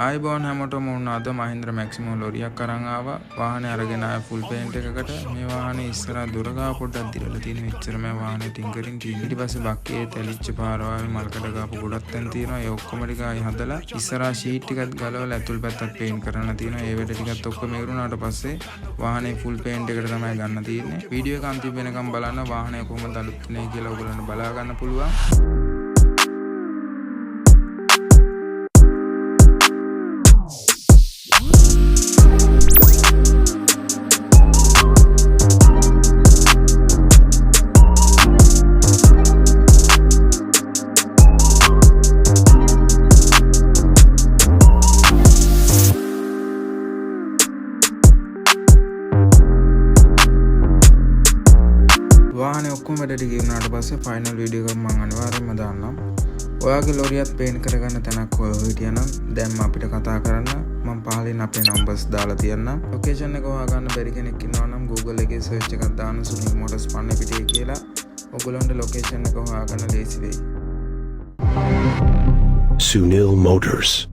ආයිබෝන් හැමෝටම අද මහින්ද්‍ර මැක්සිමෝ ලොරියක් අරන් ආවා. වාහනේ අරගෙන ආය ෆුල් පේන්ට් එකකට. මේ වාහනේ ඉස්සරහ දුරගා පොඩ්ඩක් දිරලා තියෙන විච්චර මේ වාහනේ ටින්කරින් තියෙන. ඊට පස්සේ බක්කේ තැලිච්ච පාරවල් මල්කඩ ගාපු ගොඩක් තැන් තියෙනවා. ඒ ඔක්කොම ටික ආයි හදලා ඉස්සරහ ෂීට් ටිකත් ගලවලා ඇතුල් පැත්තත් පේන්ට් කරන්න තියෙනවා. ඒ වැඩ ටිකත් ඔක්කොම ඉවරුනාට පස්සේ වාහනේ ෆුල් පේන්ට් එකට තමයි ගන්න තියෙන්නේ. වීඩියෝ එක අන්තිම වෙනකම් බලන්න වාහනේ කොහොමද අලුත් වෙන්නේ කියලා ඔයගොල්ලන්ට බලා ගන්න පුළුවන්. වාහනේ ඔක්කොම වැඩ ටික ඉවරනාට පස්සේ ෆයිනල් වීඩියෝ එක මම අනිවාර්යෙන්ම දාන්නම්. ඔයාගේ ලොරියත් පේන්ට් කරගන්න තැනක් හොයලා හිටියනම් දැන් අපිට කතා කරන්න මම පහලින් අපේ නම්බර්ස් දාලා තියන්නම්. ලොකේෂන් එක හොයාගන්න බැරි කෙනෙක් ඉන්නවා නම් Google එකේ සර්ච් එකක් දාන්න සුනිල් මොටර්ස් පන්නේපිටිය කියලා. ඔයගොල්ලන්ට ලොකේෂන් එක හොයාගන්න ලේසි වෙයි. Sunil Motors.